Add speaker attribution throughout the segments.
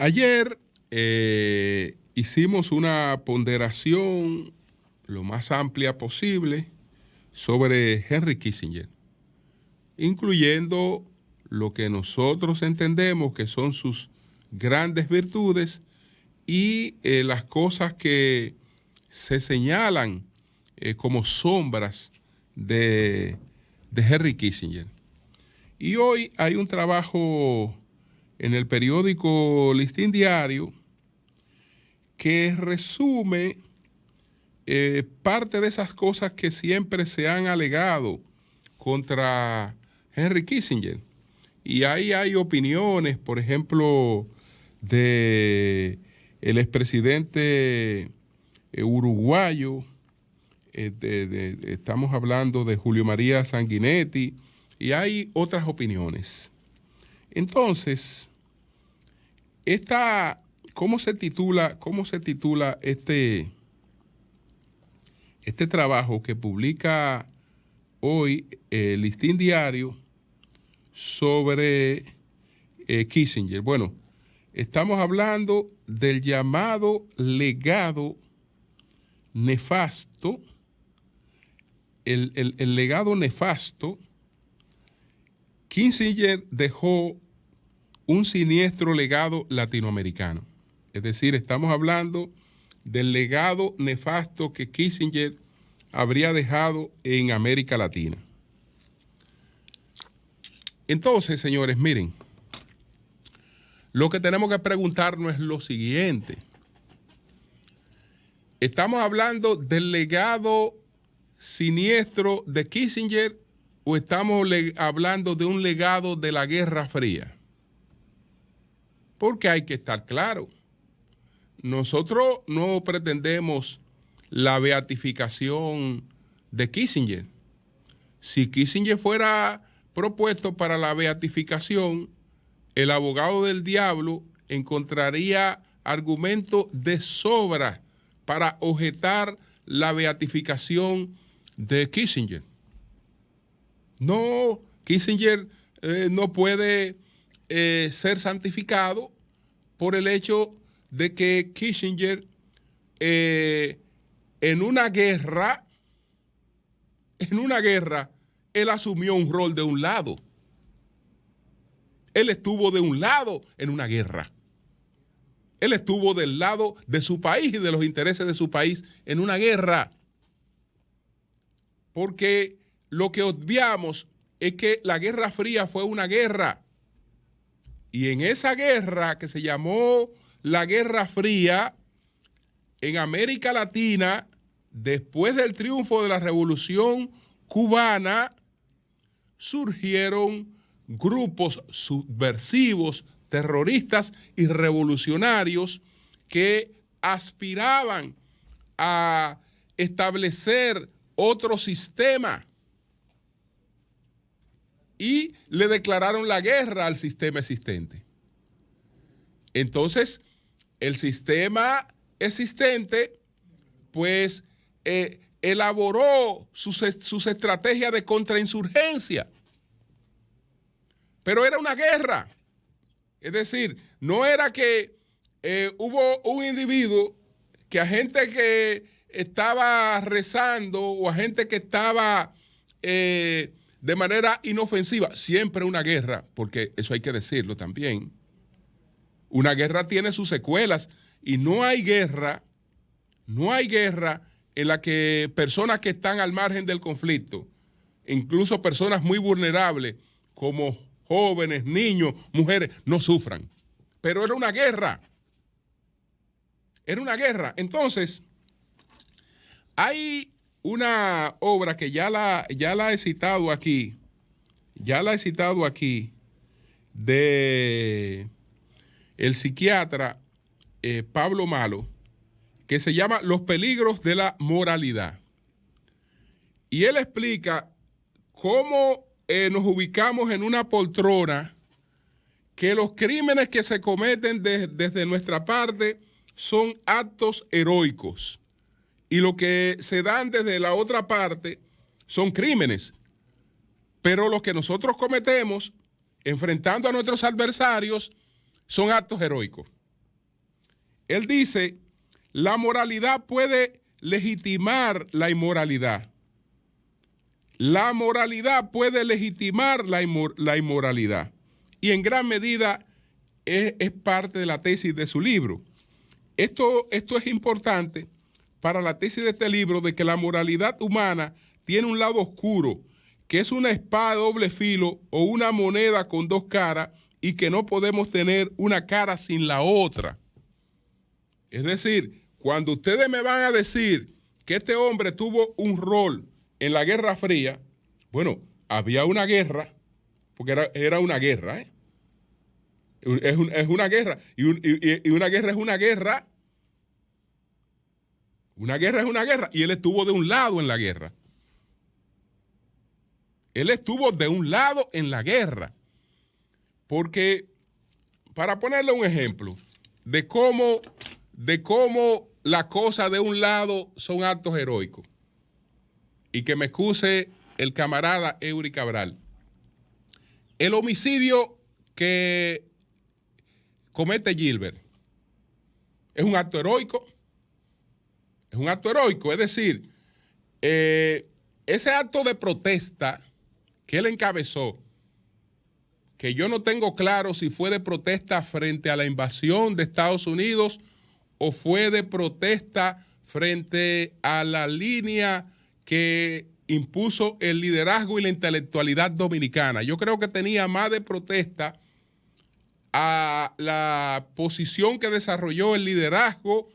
Speaker 1: Ayer hicimos una ponderación lo más amplia posible sobre Henry Kissinger, incluyendo lo que nosotros entendemos que son sus grandes virtudes y las cosas que se señalan como sombras de Henry Kissinger. Y hoy hay un trabajo en el periódico Listín Diario que resume parte de esas cosas que siempre se han alegado contra Henry Kissinger. Y ahí hay opiniones, por ejemplo, de el expresidente uruguayo, estamos hablando de Julio María Sanguinetti, y hay otras opiniones. Entonces, ¿cómo se titula este trabajo que publica hoy el Listín Diario sobre Kissinger? Bueno, estamos hablando del llamado legado nefasto, el legado nefasto. Kissinger dejó un siniestro legado latinoamericano. Es decir, estamos hablando del legado nefasto que Kissinger habría dejado en América Latina. Entonces, señores, miren, lo que tenemos que preguntarnos es lo siguiente. ¿Estamos hablando del legado siniestro de Kissinger o estamos hablando de un legado de la Guerra Fría? Porque hay que estar claro. Nosotros no pretendemos la beatificación de Kissinger. Si Kissinger fuera propuesto para la beatificación, el abogado del diablo encontraría argumentos de sobra para objetar la beatificación de Kissinger. No, Kissinger no puede ser santificado por el hecho de que Kissinger en una guerra, él asumió un rol de un lado. Él estuvo de un lado en una guerra. Él estuvo del lado de su país y de los intereses de su país en una guerra. Porque lo que obviamos es que la Guerra Fría fue una guerra. Y en esa guerra que se llamó la Guerra Fría, en América Latina, después del triunfo de la Revolución Cubana, surgieron grupos subversivos, terroristas y revolucionarios que aspiraban a establecer otro sistema y le declararon la guerra al sistema existente. Entonces, el sistema existente, pues, elaboró sus estrategias de contrainsurgencia. Pero era una guerra. Es decir, no era que hubo un individuo que a gente que estaba rezando o a gente que estaba de manera inofensiva, siempre una guerra, porque eso hay que decirlo también. Una guerra tiene sus secuelas y no hay guerra en la que personas que están al margen del conflicto, incluso personas muy vulnerables como jóvenes, niños, mujeres, no sufran. Pero era una guerra. Era una guerra. Entonces, hay una obra que ya la he citado aquí, de el psiquiatra Pablo Malo, que se llama Los peligros de la moralidad. Y él explica cómo nos ubicamos en una poltrona, que los crímenes que se cometen desde nuestra parte son actos heroicos y lo que se dan desde la otra parte son crímenes. Pero los que nosotros cometemos enfrentando a nuestros adversarios son actos heroicos. Él dice, la moralidad puede legitimar la inmoralidad. La moralidad puede legitimar la inmoralidad. Y en gran medida es parte de la tesis de su libro. Esto es importante para la tesis de este libro, de que la moralidad humana tiene un lado oscuro, que es una espada de doble filo o una moneda con dos caras, y que no podemos tener una cara sin la otra. Es decir, cuando ustedes me van a decir que este hombre tuvo un rol en la Guerra Fría, bueno, había una guerra, porque era una guerra, ¿eh? Es una guerra, y una guerra es una guerra. Una guerra es una guerra, y él estuvo de un lado en la guerra. Él estuvo de un lado en la guerra. Porque, para ponerle un ejemplo de cómo la cosa de un lado son actos heroicos, y que me excuse el camarada Eury Cabral, el homicidio que comete Gilbert es un acto heroico. Es un acto heroico, es decir, ese acto de protesta que él encabezó, que yo no tengo claro si fue de protesta frente a la invasión de Estados Unidos o fue de protesta frente a la línea que impuso el liderazgo y la intelectualidad dominicana. Yo creo que tenía más de protesta a la posición que desarrolló el liderazgo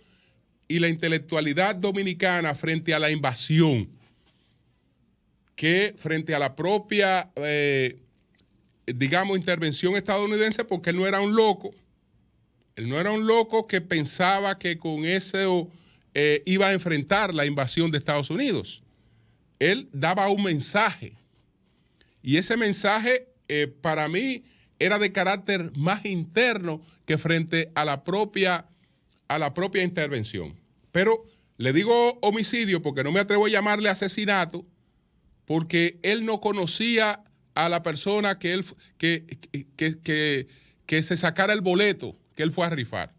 Speaker 1: y la intelectualidad dominicana frente a la invasión, que frente a la propia intervención estadounidense, porque él no era un loco. Él no era un loco que pensaba que con eso iba a enfrentar la invasión de Estados Unidos. Él daba un mensaje, y ese mensaje para mí era de carácter más interno que frente a la propia intervención. Pero le digo homicidio porque no me atrevo a llamarle asesinato, porque él no conocía a la persona que se sacara el boleto que él fue a rifar.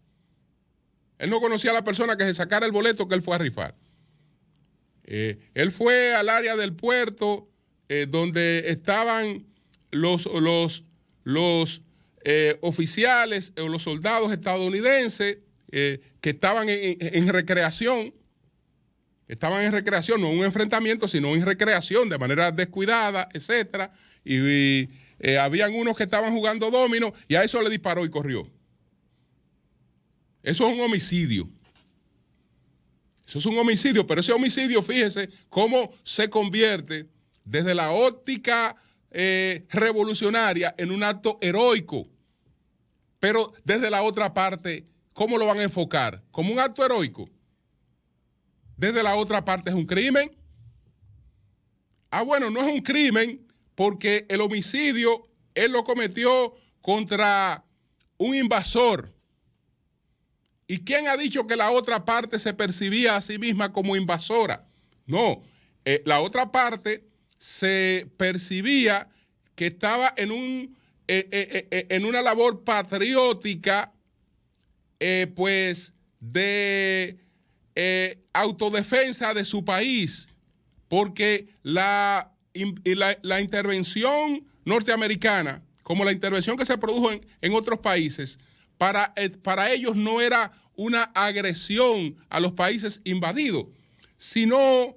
Speaker 1: Él no conocía a la persona que se sacara el boleto que él fue a rifar. Él fue al área del puerto donde estaban los oficiales o los soldados estadounidenses que estaban en recreación. Estaban en recreación, no en un enfrentamiento, sino en recreación, de manera descuidada, etcétera. Y habían unos que estaban jugando domino, y a eso le disparó y corrió. Eso es un homicidio. Eso es un homicidio, pero ese homicidio, fíjese cómo se convierte desde la óptica revolucionaria en un acto heroico. Pero desde la otra parte, ¿cómo lo van a enfocar? ¿Como un acto heroico? Desde la otra parte es un crimen. Ah, bueno, no es un crimen porque el homicidio él lo cometió contra un invasor. ¿Y quién ha dicho que la otra parte se percibía a sí misma como invasora? No, la otra parte se percibía que estaba en una labor patriótica, pues de autodefensa de su país, porque la intervención norteamericana, como la intervención que se produjo en otros países, para ellos no era una agresión a los países invadidos, sino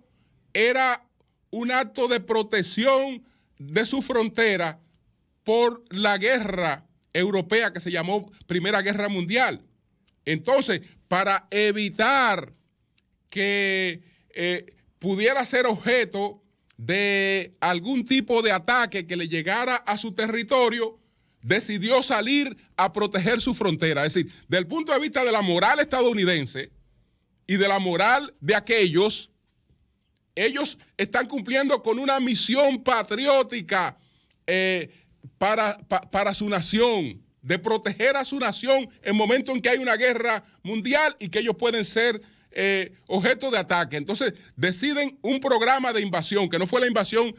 Speaker 1: era un acto de protección de su frontera por la guerra europea que se llamó Primera Guerra Mundial. Entonces, para evitar que pudiera ser objeto de algún tipo de ataque que le llegara a su territorio, decidió salir a proteger su frontera. Es decir, desde el punto de vista de la moral estadounidense y de la moral de aquellos, ellos están cumpliendo con una misión patriótica para su nación, de proteger a su nación en el momento en que hay una guerra mundial y que ellos pueden ser objeto de ataque. Entonces deciden un programa de invasión, que no fue la invasión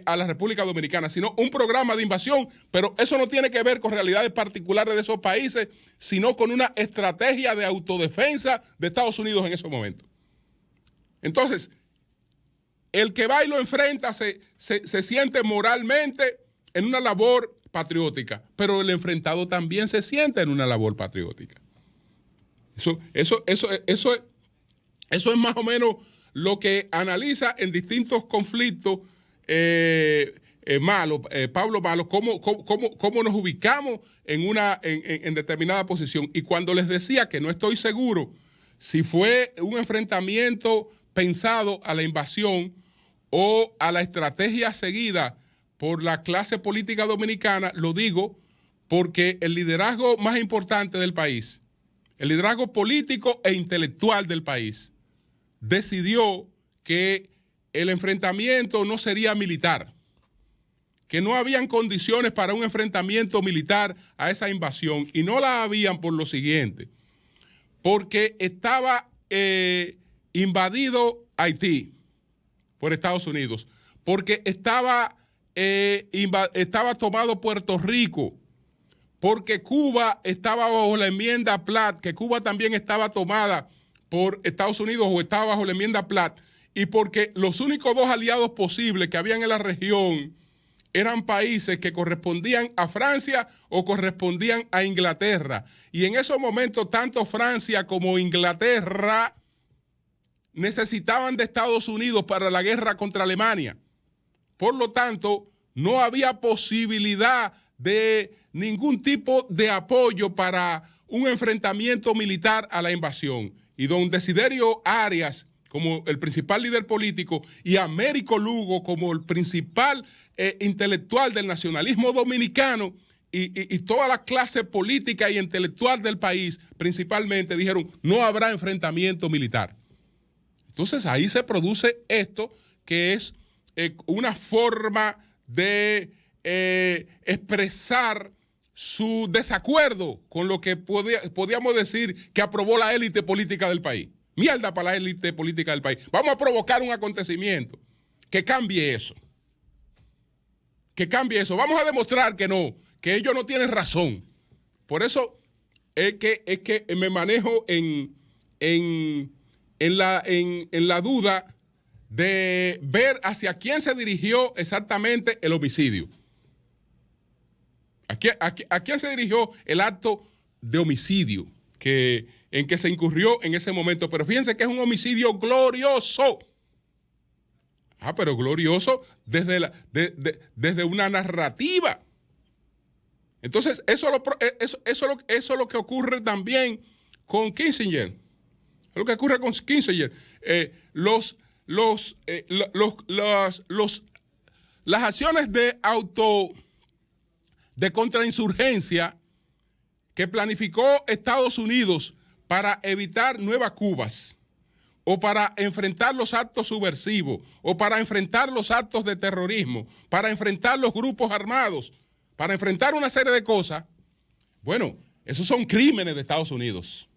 Speaker 1: a la República Dominicana, sino un programa de invasión, pero eso no tiene que ver con realidades particulares de esos países, sino con una estrategia de autodefensa de Estados Unidos en esos momentos. Entonces, el que va y lo enfrenta se siente moralmente en una labor patriótica, pero el enfrentado también se siente en una labor patriótica. Eso es más o menos lo que analiza en distintos conflictos Pablo Malo, cómo nos ubicamos en determinada posición. Y cuando les decía que no estoy seguro si fue un enfrentamiento pensado a la invasión o a la estrategia seguida por la clase política dominicana, lo digo porque el liderazgo más importante del país, el liderazgo político e intelectual del país, decidió que el enfrentamiento no sería militar, que no habían condiciones para un enfrentamiento militar a esa invasión, y no la habían por lo siguiente, porque estaba invadido Haití por Estados Unidos, porque estaba tomado Puerto Rico, porque Cuba estaba bajo la enmienda Platt, que Cuba también estaba tomada por Estados Unidos o estaba bajo la enmienda Platt, y porque los únicos dos aliados posibles que habían en la región eran países que correspondían a Francia o correspondían a Inglaterra. Y en esos momentos, tanto Francia como Inglaterra necesitaban de Estados Unidos para la guerra contra Alemania. Por lo tanto, no había posibilidad de ningún tipo de apoyo para un enfrentamiento militar a la invasión. Y don Desiderio Arias, como el principal líder político, y Américo Lugo como el principal intelectual del nacionalismo dominicano, y toda la clase política y intelectual del país, principalmente, dijeron, no habrá enfrentamiento militar. Entonces ahí se produce esto, que es una forma de expresar su desacuerdo con lo que podíamos decir que aprobó la élite política del país. Mierda para la élite política del país. Vamos a provocar un acontecimiento que cambie eso. Que cambie eso. Vamos a demostrar que no, que ellos no tienen razón. Por eso es que me manejo en la duda de ver hacia quién se dirigió exactamente el homicidio. ¿A quién se dirigió el acto de homicidio en que se incurrió en ese momento? Pero fíjense que es un homicidio glorioso. Pero glorioso desde una narrativa. Entonces, eso es lo que ocurre también con Kissinger. Es lo que ocurre con Kissinger. Las acciones de contrainsurgencia que planificó Estados Unidos para evitar nuevas Cubas, o para enfrentar los actos subversivos, o para enfrentar los actos de terrorismo, para enfrentar los grupos armados, para enfrentar una serie de cosas, bueno, esos son crímenes de Estados Unidos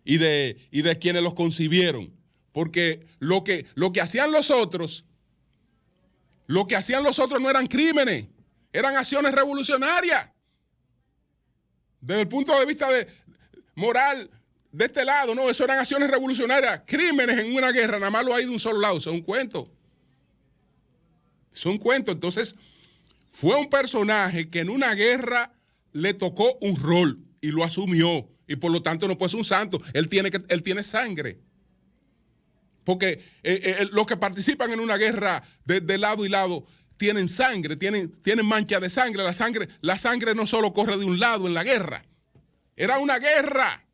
Speaker 1: y de quienes los concibieron, porque lo que hacían los otros no eran crímenes, eran acciones revolucionarias. Desde el punto de vista moral de este lado, no, eso eran acciones revolucionarias. Crímenes en una guerra, nada más lo hay de un solo lado, eso es un cuento. Es un cuento. Entonces, fue un personaje que en una guerra le tocó un rol y lo asumió, y por lo tanto no puede ser un santo. Él tiene sangre. Porque los que participan en una guerra de lado y lado tienen sangre, tienen mancha de sangre. La sangre no solo corre de un lado en la guerra. Era una guerra.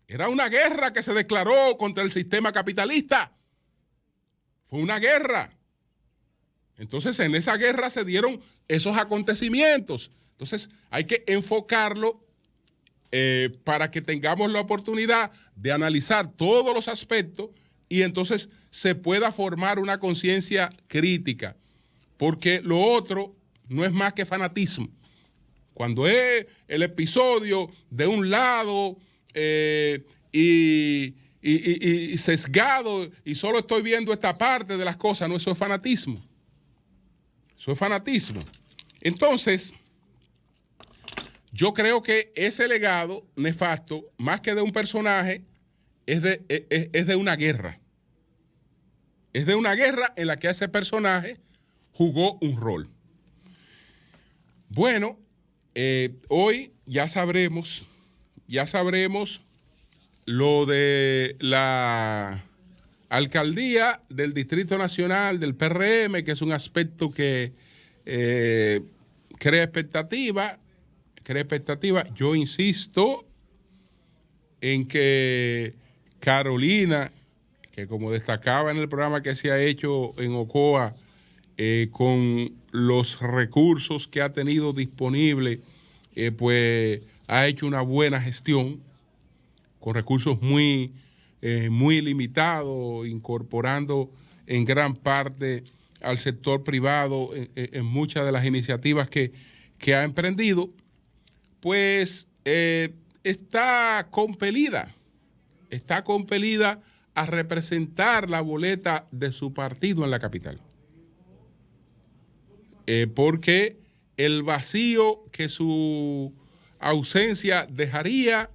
Speaker 1: Era una guerra que se declaró contra el sistema capitalista. Fue una guerra. Entonces, en esa guerra se dieron esos acontecimientos. Entonces, hay que enfocarlo para que tengamos la oportunidad de analizar todos los aspectos y entonces se pueda formar una conciencia crítica. Porque lo otro no es más que fanatismo. Cuando es el episodio de un lado y sesgado y solo estoy viendo esta parte de las cosas. No, eso es fanatismo. Eso es fanatismo. Entonces, yo creo que ese legado nefasto, más que de un personaje, es de una guerra. Es de una guerra en la que ese personaje jugó un rol. Bueno, hoy ya sabremos lo de la alcaldía del Distrito Nacional del PRM, que es un aspecto que crea expectativa. Yo insisto en que Carolina, que como destacaba en el programa que se ha hecho en Ocoa, con los recursos que ha tenido disponible, pues ha hecho una buena gestión, con recursos muy limitados, incorporando en gran parte al sector privado en muchas de las iniciativas que ha emprendido, pues está compelida a representar la boleta de su partido en la capital. Porque el vacío que su ausencia dejaría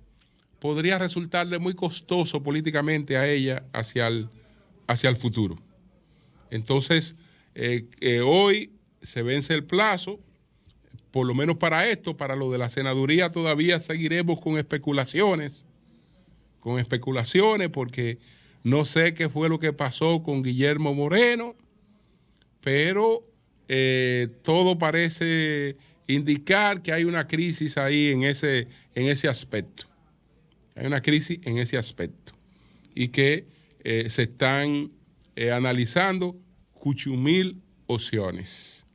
Speaker 1: podría resultarle muy costoso políticamente a ella hacia el futuro. Entonces, hoy se vence el plazo, por lo menos para esto. Para lo de la senaduría todavía seguiremos con especulaciones, porque no sé qué fue lo que pasó con Guillermo Moreno, pero todo parece indicar que hay una crisis ahí en ese aspecto. Hay una crisis en ese aspecto y que se están analizando cuchumil opciones.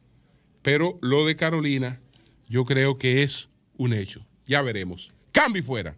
Speaker 1: Pero lo de Carolina yo creo que es un hecho. Ya veremos. Cambio y fuera.